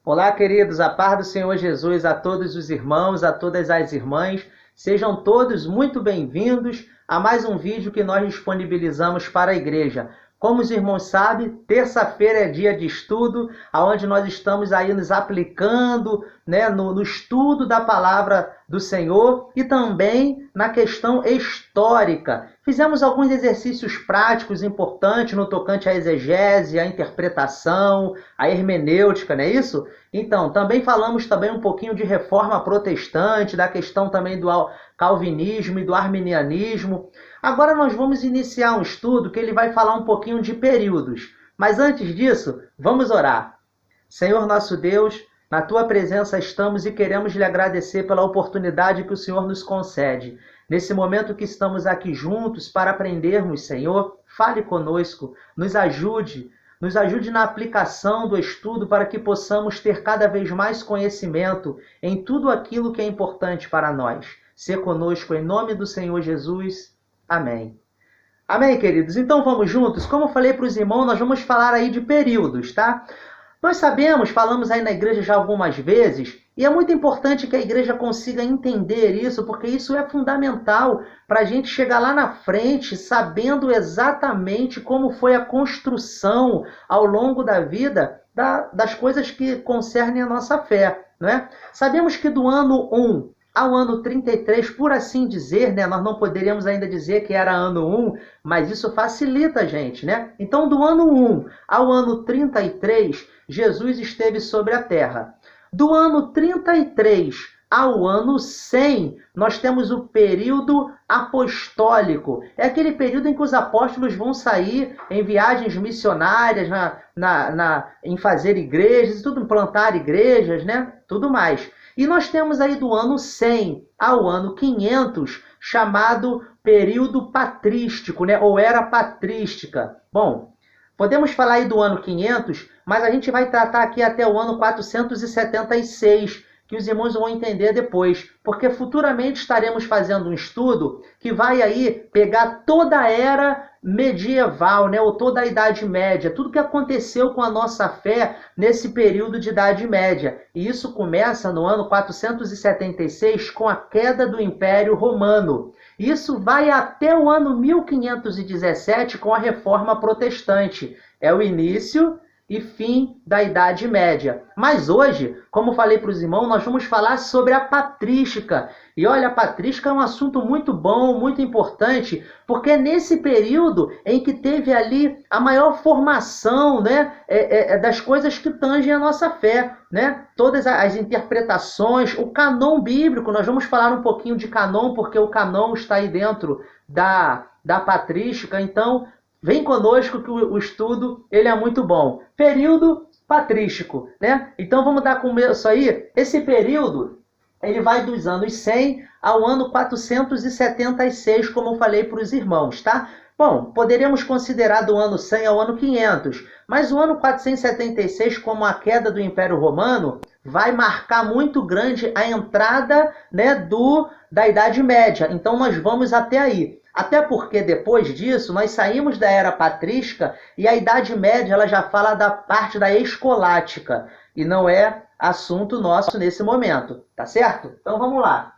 Olá, queridos, a paz do Senhor Jesus a todos os irmãos, a todas as irmãs. Sejam todos muito bem-vindos a mais um vídeo que nós disponibilizamos para a igreja. Como os irmãos sabem, terça-feira é dia de estudo, onde nós estamos aí nos aplicando, no estudo da palavra do Senhor e também na questão histórica. Fizemos alguns exercícios práticos importantes no tocante à exegese, à interpretação, à hermenêutica, não é isso? Então, também falamos um pouquinho de reforma protestante, da questão também do calvinismo e do arminianismo. Agora nós vamos iniciar um estudo que ele vai falar um pouquinho de períodos. Mas antes disso, vamos orar. Senhor nosso Deus, na Tua presença estamos e queremos lhe agradecer pela oportunidade que o Senhor nos concede. Nesse momento que estamos aqui juntos para aprendermos, Senhor, fale conosco, nos ajude na aplicação do estudo para que possamos ter cada vez mais conhecimento em tudo aquilo que é importante para nós. Sê conosco em nome do Senhor Jesus. Amém. Amém, queridos? Então vamos juntos? Como eu falei para os irmãos, nós vamos falar aí de períodos, tá? Nós sabemos, falamos aí na igreja já algumas vezes, e é muito importante que a igreja consiga entender isso, porque isso é fundamental para a gente chegar lá na frente sabendo exatamente como foi a construção ao longo da vida das coisas que concernem a nossa fé, não é? Sabemos que do ano 1 ao ano 33, por assim dizer, nós não poderíamos ainda dizer que era ano 1, mas isso facilita a gente, né? Então, do ano 1 ao ano 33, Jesus esteve sobre a terra. Do ano 33 ao ano 100, nós temos o período apostólico. É aquele período em que os apóstolos vão sair em viagens missionárias, em fazer igrejas, tudo, plantar igrejas, né? Tudo mais. E nós temos aí do ano 100 ao ano 500, chamado período patrístico, ou era patrística. Bom, podemos falar aí do ano 500, mas a gente vai tratar aqui até o ano 476, que os irmãos vão entender depois, porque futuramente estaremos fazendo um estudo que vai aí pegar toda a era medieval, ou toda a Idade Média, tudo que aconteceu com a nossa fé nesse período de Idade Média. E isso começa no ano 476 com a queda do Império Romano. Isso vai até o ano 1517 com a Reforma Protestante. É o início e fim da Idade Média. Mas hoje, como falei para os irmãos, nós vamos falar sobre a patrística. E olha, a patrística é um assunto muito bom, muito importante, porque é nesse período em que teve ali a maior formação, das coisas que tangem a nossa fé, Todas as interpretações, o canon bíblico. Nós vamos falar um pouquinho de canon, porque o canon está aí dentro da patrística. Então, vem conosco que o estudo ele é muito bom. Período patrístico, Então vamos dar começo aí. Esse período ele vai dos anos 100 ao ano 476, como eu falei para os irmãos, tá? Bom, poderíamos considerar do ano 100 ao ano 500, mas o ano 476, como a queda do Império Romano, vai marcar muito grande a entrada, da Idade Média. Então nós vamos até aí. Até porque depois disso nós saímos da era patrística e a Idade Média ela já fala da parte da escolástica e não é assunto nosso nesse momento, tá certo? Então vamos lá.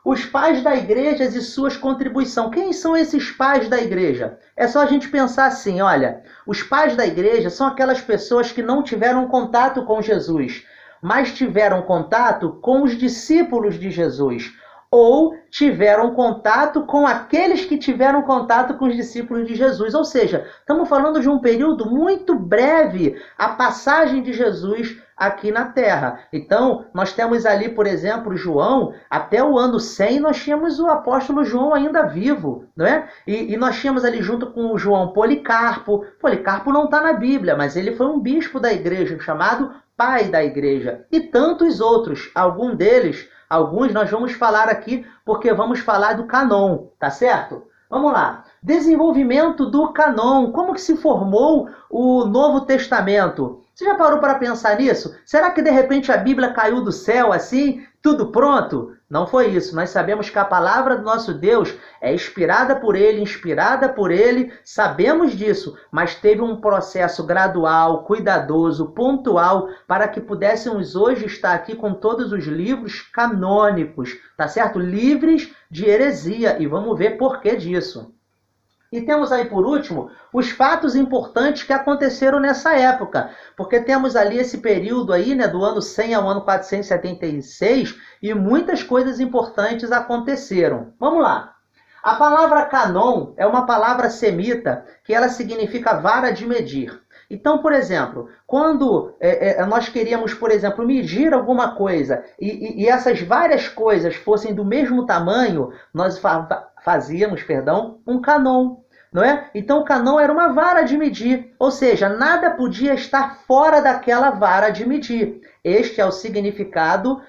Os pais da igreja e suas contribuições. Quem são esses pais da igreja? É só a gente pensar assim, olha, os pais da igreja são aquelas pessoas que não tiveram contato com Jesus, mas tiveram contato com os discípulos de Jesus, ou tiveram contato com aqueles que tiveram contato com os discípulos de Jesus. Ou seja, estamos falando de um período muito breve, a passagem de Jesus aqui na Terra. Então, nós temos ali, por exemplo, João, até o ano 100, nós tínhamos o apóstolo João ainda vivo, não é? E nós tínhamos ali junto com o João Policarpo. Policarpo não está na Bíblia, mas ele foi um bispo da igreja, chamado pai da igreja. E tantos outros, alguns nós vamos falar aqui, porque vamos falar do canon, tá certo? Vamos lá. Desenvolvimento do canon. Como que se formou o Novo Testamento? Você já parou para pensar nisso? Será que de repente a Bíblia caiu do céu assim? tudo pronto? Não foi isso. Nós sabemos que a palavra do nosso Deus é inspirada por Ele, sabemos disso, mas teve um processo gradual, cuidadoso, pontual, para que pudéssemos hoje estar aqui com todos os livros canônicos, tá certo? Livres de heresia, e vamos ver por que disso. E temos aí, por último, os fatos importantes que aconteceram nessa época, porque temos ali esse período aí, né, do ano 100 ao ano 476, e muitas coisas importantes aconteceram. Vamos lá. A palavra canon é uma palavra semita que ela significa vara de medir. Então, por exemplo, quando nós queríamos, por exemplo, medir alguma coisa e essas várias coisas fossem do mesmo tamanho, nós fazíamos, um canon, não é? Então o canon era uma vara de medir, ou seja, nada podia estar fora daquela vara de medir. Este é o significado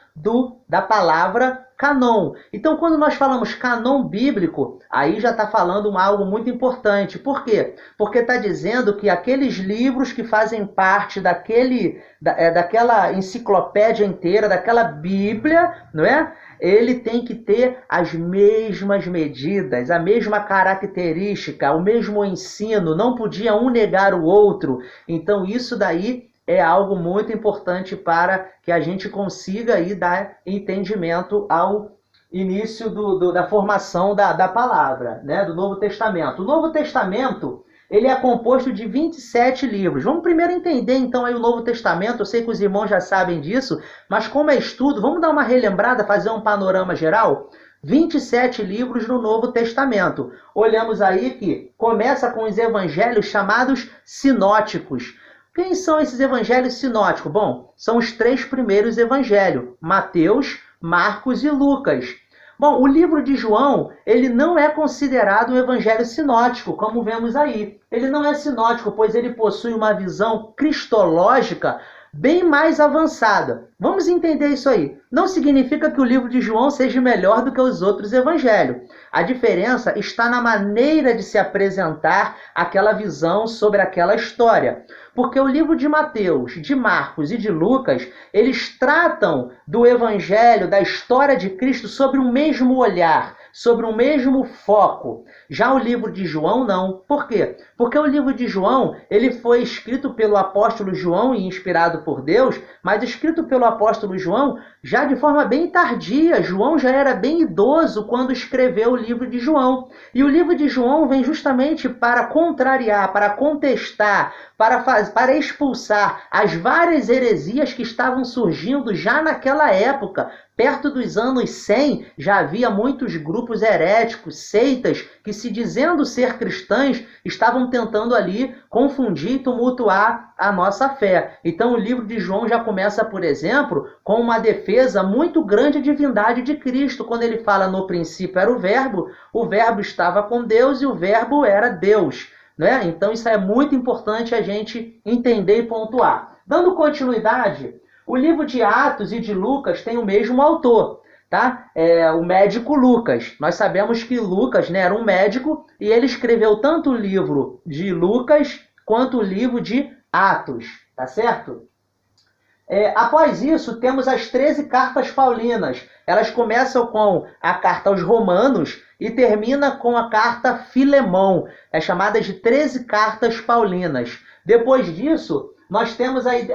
da palavra canon. Então, quando nós falamos canon bíblico, aí já está falando algo muito importante. Por quê? Porque está dizendo que aqueles livros que fazem parte daquela enciclopédia inteira, daquela Bíblia, não é? Ele tem que ter as mesmas medidas, a mesma característica, o mesmo ensino, não podia um negar o outro. Então, isso daí é algo muito importante para que a gente consiga aí dar entendimento ao início da formação da palavra, né, do Novo Testamento. O Novo Testamento, ele é composto de 27 livros. Vamos primeiro entender, então, aí o Novo Testamento. Eu sei que os irmãos já sabem disso, mas como é estudo, vamos dar uma relembrada, fazer um panorama geral? 27 livros no Novo Testamento. Olhamos aí que começa com os evangelhos chamados sinóticos. Quem são esses evangelhos sinóticos? Bom, são os 3 primeiros evangelhos, Mateus, Marcos e Lucas. Bom, o livro de João, ele não é considerado um evangelho sinótico, como vemos aí. Ele não é sinótico, pois ele possui uma visão cristológica bem mais avançada. Vamos entender isso aí. Não significa que o livro de João seja melhor do que os outros evangelhos. A diferença está na maneira de se apresentar aquela visão sobre aquela história. Porque o livro de Mateus, de Marcos e de Lucas, eles tratam do evangelho, da história de Cristo, sobre o mesmo olhar, sobre o mesmo foco. Já o livro de João, não. Por quê? Porque o livro de João, ele foi escrito pelo apóstolo João e inspirado por Deus, mas escrito pelo apóstolo João já de forma bem tardia. João já era bem idoso quando escreveu o livro de João. E o livro de João vem justamente para contrariar, para contestar, para expulsar as várias heresias que estavam surgindo já naquela época. Perto dos anos 100, já havia muitos grupos heréticos, seitas, que se dizendo ser cristãs, estavam tentando ali confundir e tumultuar a nossa fé. Então o livro de João já começa, por exemplo, com uma defesa muito grande à divindade de Cristo, quando ele fala no princípio era o verbo estava com Deus e o verbo era Deus. Né? Então isso é muito importante a gente entender e pontuar. Dando continuidade, o livro de Atos e de Lucas tem o mesmo autor, tá? O médico Lucas. Nós sabemos que Lucas, né, era um médico e ele escreveu tanto o livro de Lucas quanto o livro de Atos, tá certo? Após isso, temos as 13 cartas paulinas. Elas começam com a carta aos Romanos e termina com a carta Filemão. É chamada de 13 cartas paulinas. Depois disso, nós temos aí...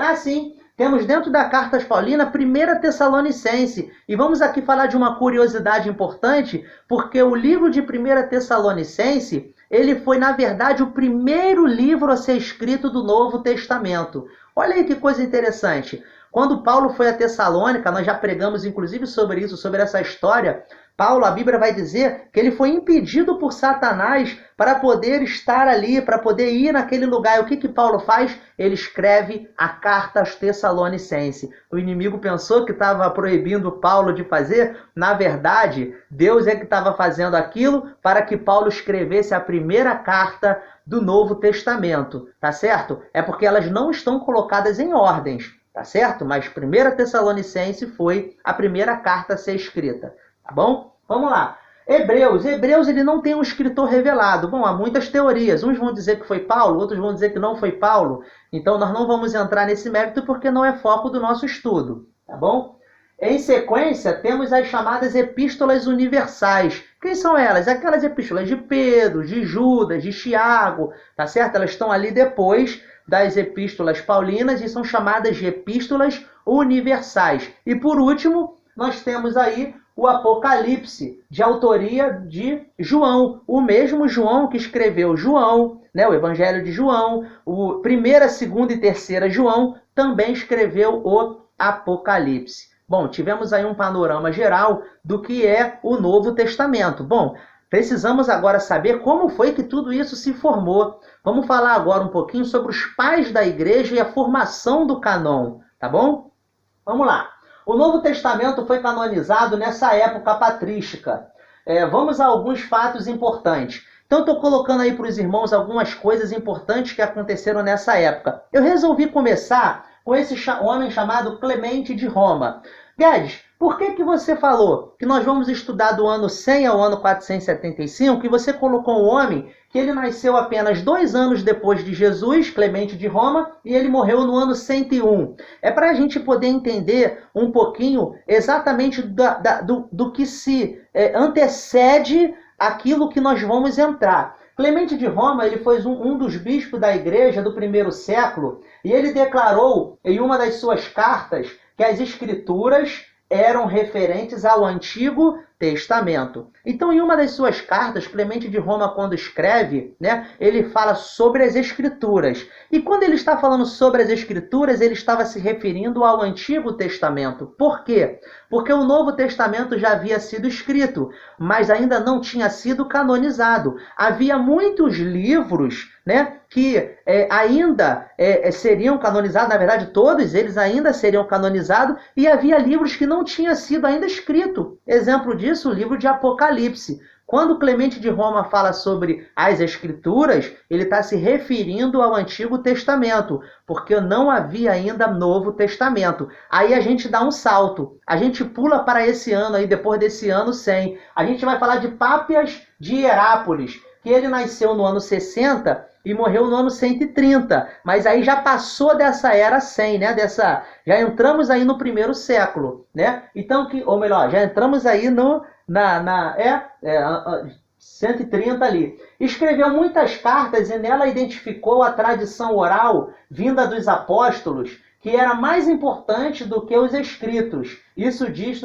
Temos dentro da carta paulina a 1 Tessalonicense. E vamos aqui falar de uma curiosidade importante, porque o livro de 1 Tessalonicense, ele foi, na verdade, o primeiro livro a ser escrito do Novo Testamento. Olha aí que coisa interessante. Quando Paulo foi a Tessalônica, nós já pregamos inclusive sobre isso, sobre essa história, Paulo, a Bíblia vai dizer que ele foi impedido por Satanás para poder estar ali, para poder ir naquele lugar. E o que Paulo faz? Ele escreve a carta aos Tessalonicenses. O inimigo pensou que estava proibindo Paulo de fazer. Na verdade, Deus é que estava fazendo aquilo para que Paulo escrevesse a primeira carta do Novo Testamento. Tá certo? É porque elas não estão colocadas em ordens. Tá certo? Mas 1 Tessalonicense foi a primeira carta a ser escrita. Tá bom? Vamos lá. Hebreus ele não tem um escritor revelado. Bom, há muitas teorias. Uns vão dizer que foi Paulo, outros vão dizer que não foi Paulo. Então nós não vamos entrar nesse mérito porque não é foco do nosso estudo. Tá bom? Em sequência, temos as chamadas epístolas universais. Quem são elas? Aquelas epístolas de Pedro, de Judas, de Tiago, tá certo? Elas estão ali depois das epístolas paulinas e são chamadas de epístolas universais. E por último, nós temos aí o Apocalipse, de autoria de João, o mesmo João que escreveu João, né, o Evangelho de João, o 1ª, 2ª e 3ª João também escreveu o Apocalipse. Bom, tivemos aí um panorama geral do que é o Novo Testamento. Bom, precisamos agora saber como foi que tudo isso se formou. Vamos falar agora um pouquinho sobre os pais da igreja e a formação do cânon, tá bom? Vamos lá. O Novo Testamento foi canonizado nessa época patrística. Vamos a alguns fatos importantes. Então, estou colocando aí para os irmãos algumas coisas importantes que aconteceram nessa época. Eu resolvi começar com esse homem chamado Clemente de Roma. Guedes, por que você falou que nós vamos estudar do ano 100 ao ano 475 e você colocou um homem que ele nasceu apenas 2 anos depois de Jesus, Clemente de Roma, e ele morreu no ano 101? É para a gente poder entender um pouquinho exatamente do que se antecede aquilo que nós vamos entrar. Clemente de Roma, ele foi um dos bispos da igreja do 1º século, e ele declarou em uma das suas cartas que as escrituras eram referentes ao Antigo Testamento. Então, em uma das suas cartas, Clemente de Roma, quando escreve, né, ele fala sobre as Escrituras. E quando ele está falando sobre as Escrituras, ele estava se referindo ao Antigo Testamento. Por quê? Porque o Novo Testamento já havia sido escrito, mas ainda não tinha sido canonizado. Havia muitos livros, né, que ainda seriam canonizados, na verdade todos eles ainda seriam canonizados, e havia livros que não tinham sido ainda escritos. Exemplo disso, o livro de Apocalipse. Quando Clemente de Roma fala sobre as Escrituras, ele está se referindo ao Antigo Testamento, porque não havia ainda Novo Testamento. Aí a gente dá um salto, a gente pula para esse ano, aí depois desse ano 100. A gente vai falar de Pápias de Hierápolis, que ele nasceu no ano 60 e morreu no ano 130, mas aí já passou dessa era 100, né? Já entramos aí no 1º século, né? Então, ou melhor, já entramos aí no 130 ali. Escreveu muitas cartas e nela identificou a tradição oral vinda dos apóstolos, que era mais importante do que os escritos. Isso diz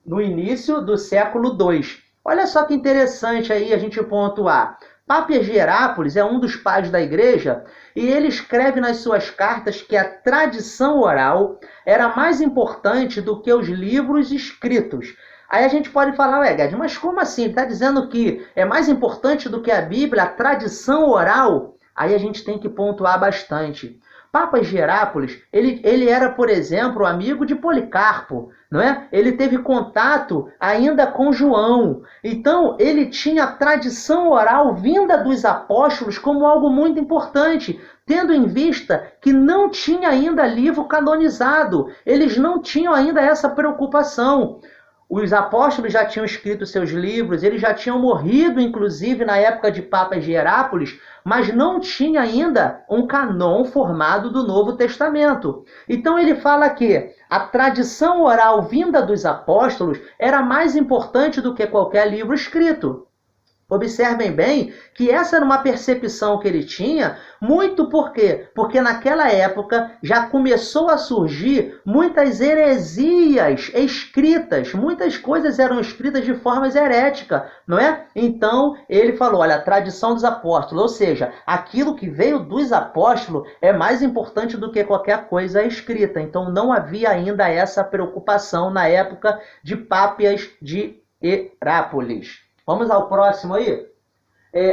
no início do século II. Olha só que interessante aí a gente pontuar. Pápias de Hierápolis é um dos pais da igreja e ele escreve nas suas cartas que a tradição oral era mais importante do que os livros escritos. Aí a gente pode falar, Guedes, mas como assim? Ele está dizendo que é mais importante do que a Bíblia, a tradição oral? Aí a gente tem que pontuar bastante. Pápias de Hierápolis, ele era, por exemplo, amigo de Policarpo, não é? Ele teve contato ainda com João. Então, ele tinha a tradição oral vinda dos apóstolos como algo muito importante, tendo em vista que não tinha ainda livro canonizado. Eles não tinham ainda essa preocupação. Os apóstolos já tinham escrito seus livros, eles já tinham morrido, inclusive, na época de Pápias de Hierápolis, mas não tinha ainda um cânon formado do Novo Testamento. Então ele fala que a tradição oral vinda dos apóstolos era mais importante do que qualquer livro escrito. Observem bem que essa era uma percepção que ele tinha, muito por quê? Porque naquela época já começou a surgir muitas heresias escritas, muitas coisas eram escritas de forma herética, não é? Então ele falou, olha, a tradição dos apóstolos, ou seja, aquilo que veio dos apóstolos é mais importante do que qualquer coisa escrita. Então não havia ainda essa preocupação na época de Pápias de Hierápolis. Vamos ao próximo aí?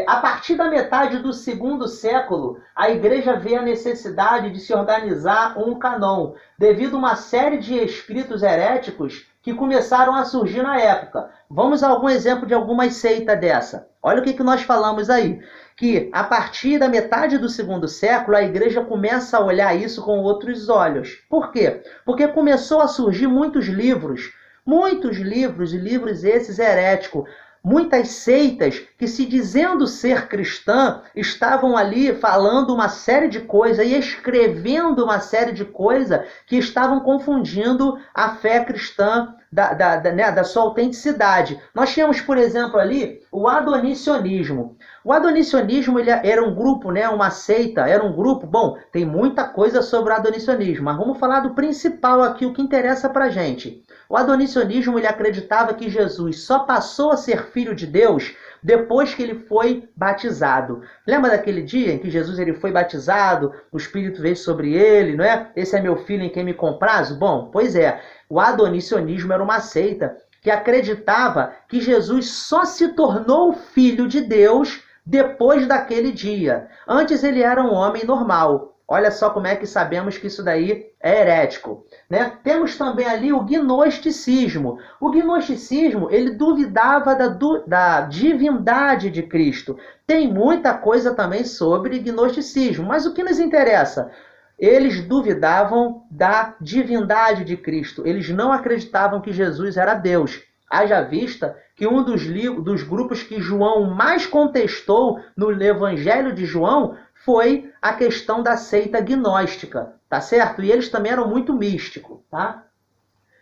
A partir da metade do 2º século, a igreja vê a necessidade de se organizar um cânon, devido a uma série de escritos heréticos que começaram a surgir na época. Vamos a algum exemplo de alguma seita dessa. Olha o que nós falamos aí. Que a partir da metade do 2º século, a igreja começa a olhar isso com outros olhos. Por quê? Porque começou a surgir muitos livros e livros esses heréticos. muitas seitas que, se dizendo ser cristã, estavam ali falando uma série de coisas e escrevendo uma série de coisas que estavam confundindo a fé cristã da sua autenticidade. Nós tínhamos, por exemplo, ali o adonicionismo. O adonicionismo ele era um grupo, uma seita, era um grupo. Bom, tem muita coisa sobre o adonicionismo, mas vamos falar do principal aqui, o que interessa pra gente. O adonicionismo ele acreditava que Jesus só passou a ser filho de Deus depois que ele foi batizado. Lembra daquele dia em que Jesus ele foi batizado, o Espírito veio sobre ele, não é? Esse é meu filho em quem me comprazo? Bom, pois é, o adonicionismo era uma seita que acreditava que Jesus só se tornou filho de Deus depois daquele dia. Antes ele era um homem normal. Olha só como é que sabemos que isso daí é herético, né? Temos também ali o gnosticismo. O gnosticismo, ele duvidava da divindade de Cristo. Tem muita coisa também sobre gnosticismo, mas o que nos interessa? Eles duvidavam da divindade de Cristo. Eles não acreditavam que Jesus era Deus. Haja vista que um dos grupos que João mais contestou no Evangelho de João foi a questão da seita gnóstica, tá certo? E eles também eram muito místicos, tá?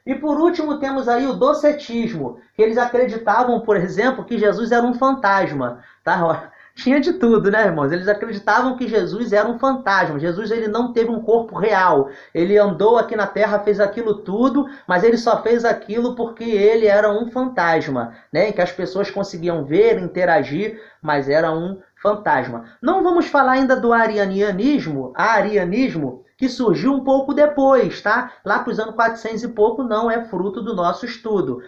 E por último temos aí o docetismo, que eles acreditavam, por exemplo, que Jesus era um fantasma, tá? Tinha de tudo, né, irmãos? Eles acreditavam que Jesus era um fantasma. Jesus ele não teve um corpo real. Ele andou aqui na Terra, fez aquilo tudo, mas ele só fez aquilo porque ele era um fantasma, né? Em que as pessoas conseguiam ver, interagir, mas era um fantasma. Não vamos falar ainda do arianismo, que surgiu um pouco depois, tá? Lá para os anos 400 e pouco, não é fruto do nosso estudo.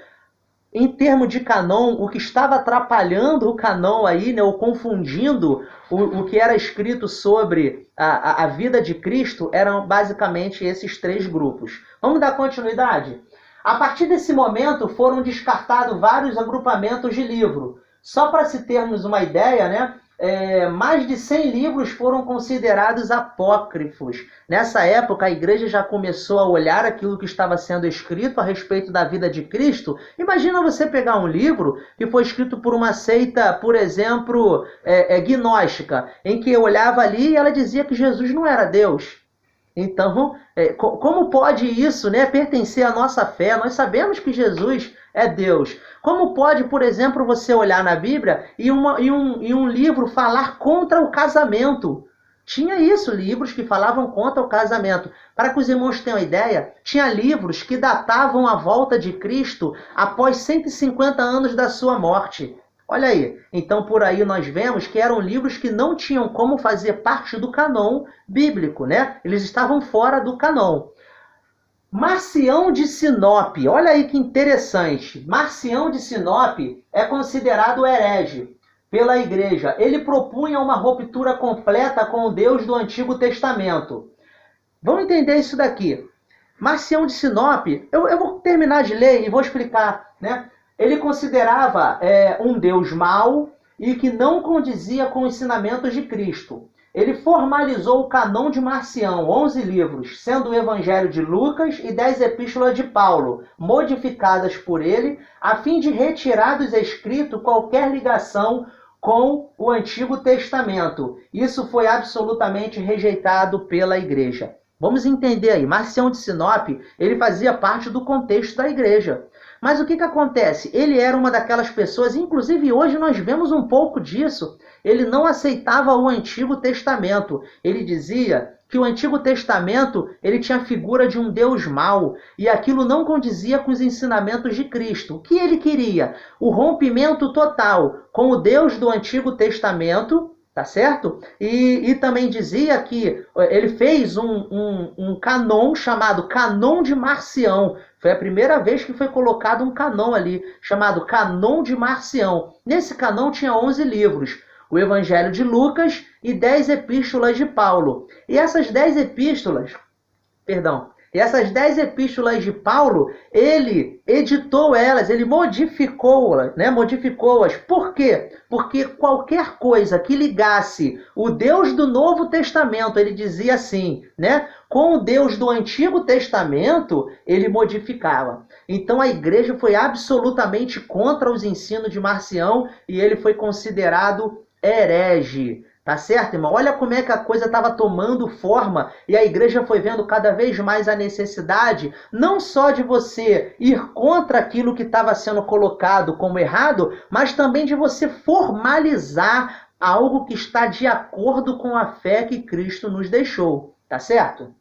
Em termos de canon, o que estava atrapalhando o canon aí, ou confundindo o que era escrito sobre a vida de Cristo, eram basicamente esses três grupos. Vamos dar continuidade? A partir desse momento foram descartados vários agrupamentos de livro. Só para se termos uma ideia, mais de 100 livros foram considerados apócrifos. Nessa época, a igreja já começou a olhar aquilo que estava sendo escrito a respeito da vida de Cristo. Imagina você pegar um livro que foi escrito por uma seita, por exemplo, gnóstica, em que eu olhava ali e ela dizia que Jesus não era Deus. Então, como pode isso, pertencer à nossa fé? Nós sabemos que Jesus é Deus. Como pode, por exemplo, você olhar na Bíblia e um livro falar contra o casamento? Tinha isso, livros que falavam contra o casamento. Para que os irmãos tenham ideia, tinha livros que datavam a volta de Cristo após 150 anos da sua morte. Olha aí, então por aí nós vemos que eram livros que não tinham como fazer parte do canon bíblico, Eles estavam fora do canon. Marcião de Sinope, olha aí que interessante. Marcião de Sinope é considerado herege pela igreja. Ele propunha uma ruptura completa com o Deus do Antigo Testamento. Vamos entender isso daqui. Marcião de Sinope, eu vou terminar de ler e vou explicar, Ele considerava um Deus mau e que não condizia com os ensinamentos de Cristo. Ele formalizou o canon de Marcião, 11 livros, sendo o Evangelho de Lucas e 10 epístolas de Paulo, modificadas por ele, a fim de retirar dos escritos qualquer ligação com o Antigo Testamento. Isso foi absolutamente rejeitado pela igreja. Vamos entender aí, Marcião de Sinope, ele fazia parte do contexto da igreja. Mas o que acontece? Ele era uma daquelas pessoas, inclusive hoje nós vemos um pouco disso, ele não aceitava o Antigo Testamento. Ele dizia que o Antigo Testamento ele tinha a figura de um Deus mau e aquilo não condizia com os ensinamentos de Cristo. O que ele queria? O rompimento total com o Deus do Antigo Testamento, tá certo? E também dizia que ele fez um canon chamado Canon de Marcião. Foi a primeira vez que foi colocado um canon ali, chamado Canon de Marcião. Nesse canon tinha 11 livros. O Evangelho de Lucas e 10 epístolas de Paulo. E essas 10 epístolas, E essas 10 epístolas de Paulo, ele editou elas, ele modificou-as, né? Modificou-as. Por quê? Porque qualquer coisa que ligasse o Deus do Novo Testamento, ele dizia assim, né? Com o Deus do Antigo Testamento, ele modificava. Então a igreja foi absolutamente contra os ensinos de Marcião e ele foi considerado herege. Tá certo, irmão? Olha como é que a coisa estava tomando forma e a igreja foi vendo cada vez mais a necessidade não só de você ir contra aquilo que estava sendo colocado como errado, mas também de você formalizar algo que está de acordo com a fé que Cristo nos deixou. Tá certo?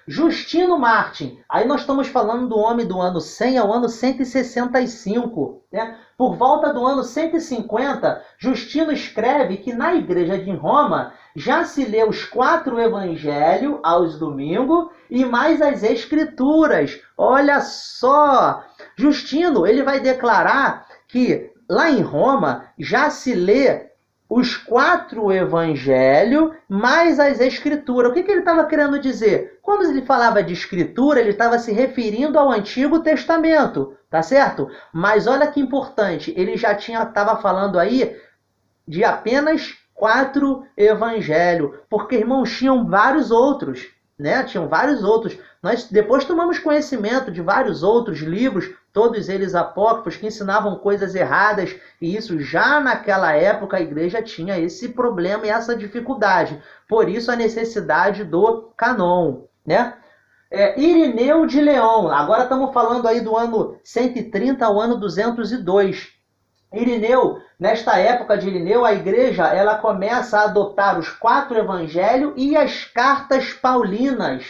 Justino Martin, aí nós estamos falando do homem do ano 100 ao ano 165, né? Por volta do ano 150, Justino escreve que na igreja de Roma já se lê os 4 evangelhos aos domingos e mais as escrituras. Olha só! Justino, ele vai declarar que lá em Roma já se lê os 4 evangelhos mais as escrituras. O que ele estava querendo dizer? Quando ele falava de escritura, ele estava se referindo ao Antigo Testamento, tá certo? Mas olha que importante, ele já estava falando aí de apenas 4 evangelhos, porque, irmãos, tinham vários outros, né? Tinham vários outros. Nós depois tomamos conhecimento de vários outros livros, todos eles apócrifos, que ensinavam coisas erradas, e isso já naquela época a igreja tinha esse problema e essa dificuldade. Por isso a necessidade do cânon, né? Irineu de Leão, agora estamos falando aí do ano 130 ao ano 202. Irineu, nesta época de Irineu, a igreja ela começa a adotar os 4 evangelhos e as cartas paulinas,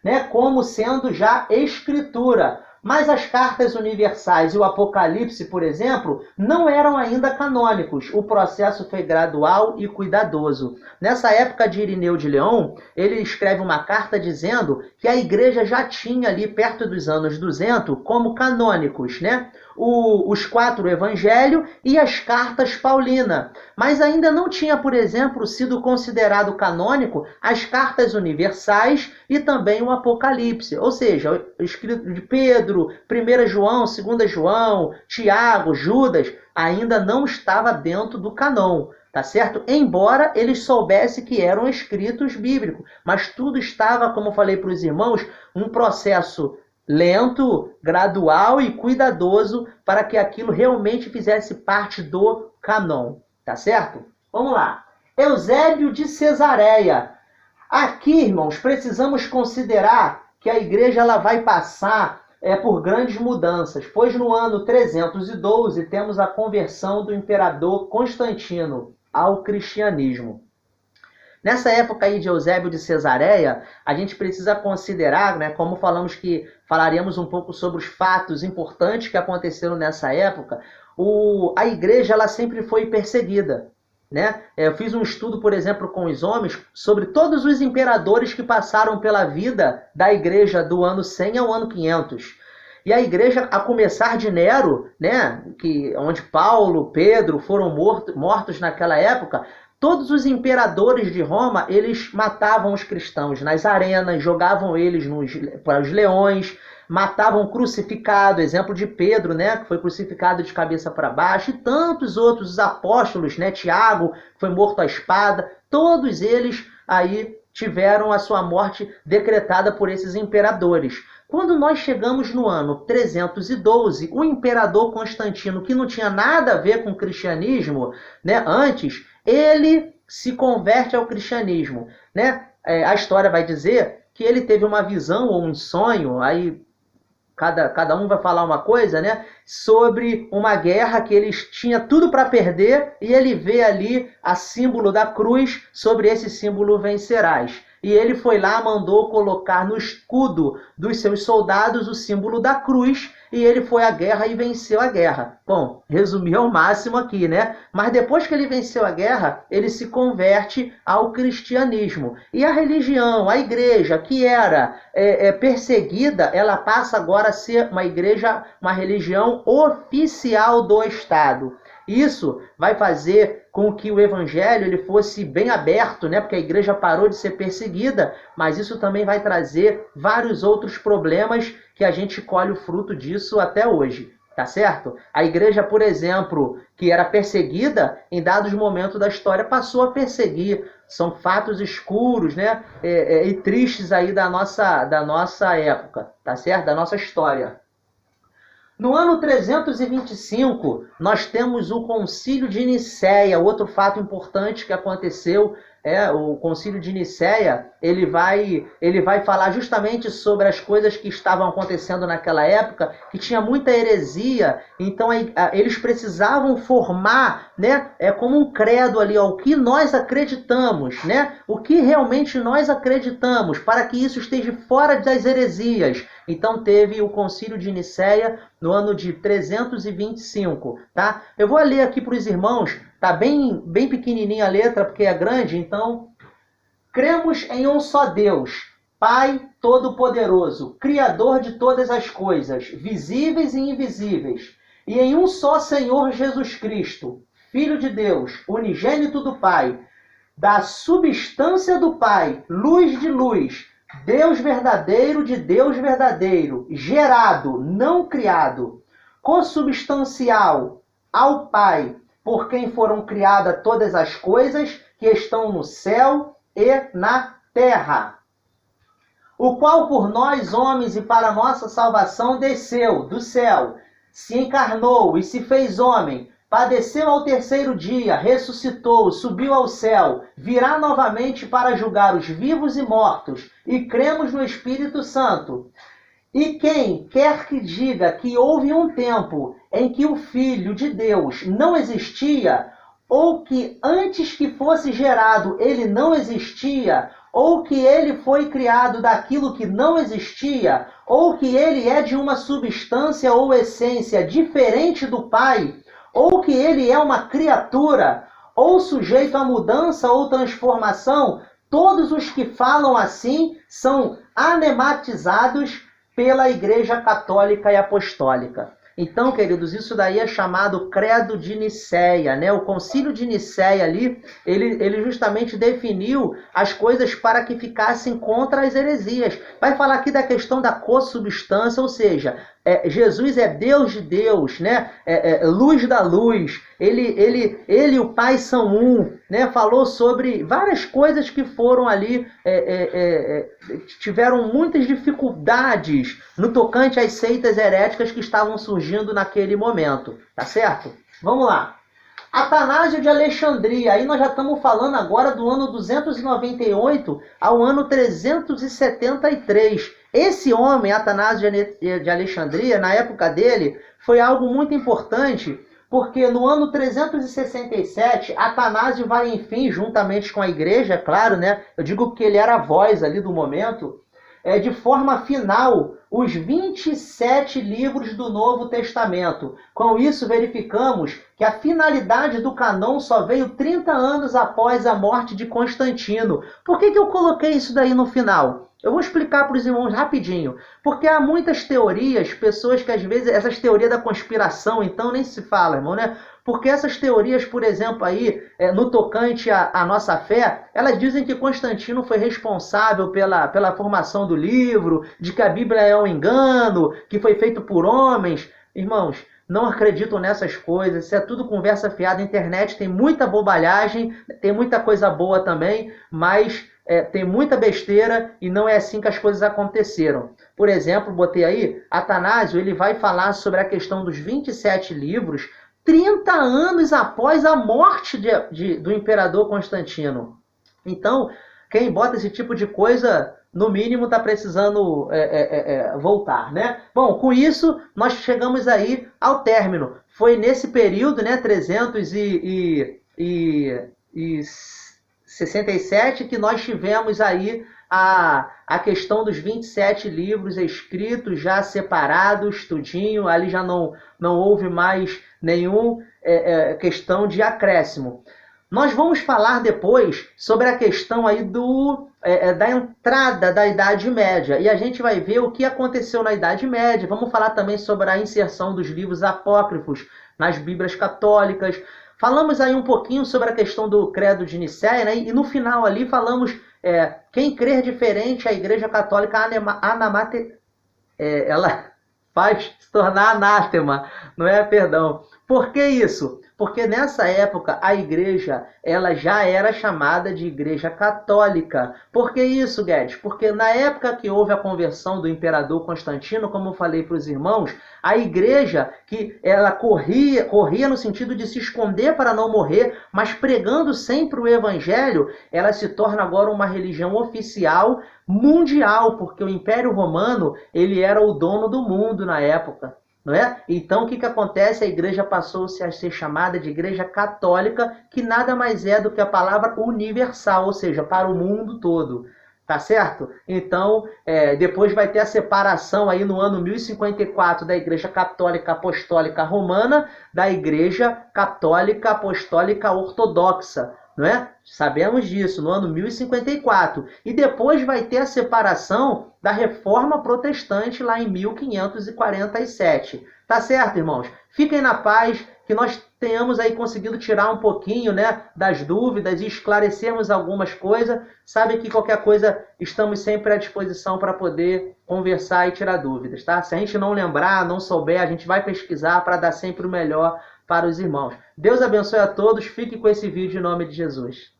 né, como sendo já escritura. Mas as cartas universais e o Apocalipse, por exemplo, não eram ainda canônicos. O processo foi gradual e cuidadoso. Nessa época de Irineu de Leão, ele escreve uma carta dizendo que a igreja já tinha ali, perto dos anos 200, como canônicos, né? Os 4 evangelhos e as cartas paulinas. Mas ainda não tinha, por exemplo, sido considerado canônico as cartas universais e também o Apocalipse. Ou seja, o escrito de Pedro, 1 João, 2 João, Tiago, Judas, ainda não estava dentro do canon. Tá certo? Embora eles soubessem que eram escritos bíblicos. Mas tudo estava, como eu falei para os irmãos, um processo lento, gradual e cuidadoso para que aquilo realmente fizesse parte do canon, tá certo? Vamos lá. Eusébio de Cesareia. Aqui, irmãos, precisamos considerar que a igreja ela vai passar por grandes mudanças, pois no ano 312 temos a conversão do imperador Constantino ao cristianismo. Nessa época aí de Eusébio de Cesareia, a gente precisa considerar, né, como falamos que falaríamos um pouco sobre os fatos importantes que aconteceram nessa época, a igreja ela sempre foi perseguida, né? Eu fiz um estudo, por exemplo, com os homens sobre todos os imperadores que passaram pela vida da igreja do ano 100 ao ano 500. E a igreja, a começar de Nero, né, onde Paulo, Pedro foram mortos naquela época, todos os imperadores de Roma, eles matavam os cristãos nas arenas, jogavam eles para os leões, matavam crucificado, exemplo de Pedro, né, que foi crucificado de cabeça para baixo, e tantos outros apóstolos, né, Tiago, foi morto à espada, todos eles aí tiveram a sua morte decretada por esses imperadores. Quando nós chegamos no ano 312, o imperador Constantino, que não tinha nada a ver com o cristianismo, né, antes, ele se converte ao cristianismo, né? A história vai dizer que ele teve uma visão ou um sonho, aí cada um vai falar uma coisa, né? Sobre uma guerra que eles tinham tudo para perder e ele vê ali a símbolo da cruz, sobre esse símbolo vencerás. E ele foi lá, mandou colocar no escudo dos seus soldados o símbolo da cruz, e ele foi à guerra e venceu a guerra. Bom, resumi ao máximo aqui, né? Mas depois que ele venceu a guerra, ele se converte ao cristianismo. E a religião, a igreja, que era perseguida, ela passa agora a ser uma igreja, uma religião oficial do Estado. Isso vai fazer com que o evangelho ele fosse bem aberto, né? Porque a igreja parou de ser perseguida, mas isso também vai trazer vários outros problemas que a gente colhe o fruto disso até hoje. Tá certo? A igreja, por exemplo, que era perseguida, em dados momentos da história passou a perseguir. São fatos escuros, né? E tristes aí da nossa época, tá certo? Da nossa história. No ano 325, nós temos o Concílio de Nicéia, outro fato importante que aconteceu. O Concílio de Nicéia, ele vai falar justamente sobre as coisas que estavam acontecendo naquela época, que tinha muita heresia, então eles precisavam formar, né, como um credo ali, ó, o que nós acreditamos, né, o que realmente nós acreditamos, para que isso esteja fora das heresias. Então teve o Concílio de Nicéia no ano de 325, tá? Eu vou ler aqui para os irmãos. Tá bem pequenininha a letra, porque é grande, então... Cremos em um só Deus, Pai Todo-Poderoso, Criador de todas as coisas, visíveis e invisíveis, e em um só Senhor Jesus Cristo, Filho de Deus, unigênito do Pai, da substância do Pai, luz de luz, Deus verdadeiro de Deus verdadeiro, gerado, não criado, consubstancial ao Pai, por quem foram criadas todas as coisas que estão no céu e na terra, o qual por nós homens e para nossa salvação desceu do céu, se encarnou e se fez homem, padeceu ao terceiro dia, ressuscitou, subiu ao céu, virá novamente para julgar os vivos e mortos, e cremos no Espírito Santo. E quem quer que diga que houve um tempo em que o Filho de Deus não existia, ou que antes que fosse gerado ele não existia, ou que ele foi criado daquilo que não existia, ou que ele é de uma substância ou essência diferente do Pai, ou que ele é uma criatura, ou sujeito a mudança ou transformação, todos os que falam assim são anematizados pela Igreja Católica e Apostólica. Então, queridos, isso daí é chamado Credo de Nicéia, né? O Concílio de Nicéia ali, ele justamente definiu as coisas para que ficassem contra as heresias. Vai falar aqui da questão da consubstância, ou seja, Jesus é Deus de Deus, né? Luz da luz. Ele e o Pai são um, né? Falou sobre várias coisas que foram ali, tiveram muitas dificuldades no tocante às seitas heréticas que estavam surgindo naquele momento, tá certo? Vamos lá. Atanásio de Alexandria, aí nós já estamos falando agora do ano 298 ao ano 373. Esse homem, Atanásio de Alexandria, na época dele, foi algo muito importante, porque no ano 367, Atanásio vai, enfim, juntamente com a igreja, claro, né? Eu digo que ele era a voz ali do momento, de forma final, os 27 livros do Novo Testamento. Com isso, verificamos que a finalidade do cânon só veio 30 anos após a morte de Constantino. Por que eu coloquei isso daí no final? Eu vou explicar para os irmãos rapidinho. Porque há muitas teorias, pessoas que às vezes... Essas teorias da conspiração, então, nem se fala, irmão, né? Porque essas teorias, por exemplo, aí, no tocante à nossa fé, elas dizem que Constantino foi responsável pela formação do livro, de que a Bíblia é um engano, que foi feito por homens. Irmãos, não acreditam nessas coisas, isso é tudo conversa fiada. A internet tem muita bobalhagem, tem muita coisa boa também, mas tem muita besteira e não é assim que as coisas aconteceram. Por exemplo, botei aí, Atanásio, ele vai falar sobre a questão dos 27 livros, 30 anos após a morte do imperador Constantino. Então, quem bota esse tipo de coisa, no mínimo, está precisando voltar, né? Bom, com isso, nós chegamos aí ao término. Foi nesse período, né, 367, que nós tivemos aí a questão dos 27 livros escritos, já separados, tudinho. Ali já não houve mais nenhuma questão de acréscimo. Nós vamos falar depois sobre a questão aí da entrada da Idade Média. E a gente vai ver o que aconteceu na Idade Média. Vamos falar também sobre a inserção dos livros apócrifos nas Bíblias católicas. Falamos aí um pouquinho sobre a questão do Credo de Nicéia, né? E no final ali falamos quem crer diferente, a Igreja Católica ela faz se tornar anátema, não é? Perdão. Por que isso? Porque nessa época a igreja ela já era chamada de Igreja Católica. Por que isso, Guedes? Porque na época que houve a conversão do imperador Constantino, como eu falei para os irmãos, a igreja que ela corria no sentido de se esconder para não morrer, mas pregando sempre o evangelho, ela se torna agora uma religião oficial mundial, porque o Império Romano ele era o dono do mundo na época. Não é? Então, o que acontece? A igreja passou-se a ser chamada de Igreja Católica, que nada mais é do que a palavra universal, ou seja, para o mundo todo. Tá certo? Então, depois vai ter a separação aí no ano 1054 da Igreja Católica Apostólica Romana da Igreja Católica Apostólica Ortodoxa. Não é? Sabemos disso, no ano 1054. E depois vai ter a separação da Reforma Protestante lá em 1547. Tá certo, irmãos? Fiquem na paz, que nós tenhamos aí conseguido tirar um pouquinho, né, das dúvidas e esclarecermos algumas coisas. Sabe que qualquer coisa estamos sempre à disposição para poder conversar e tirar dúvidas, tá? Se a gente não lembrar, não souber, a gente vai pesquisar para dar sempre o melhor para os irmãos. Deus abençoe a todos. Fique com esse vídeo em nome de Jesus.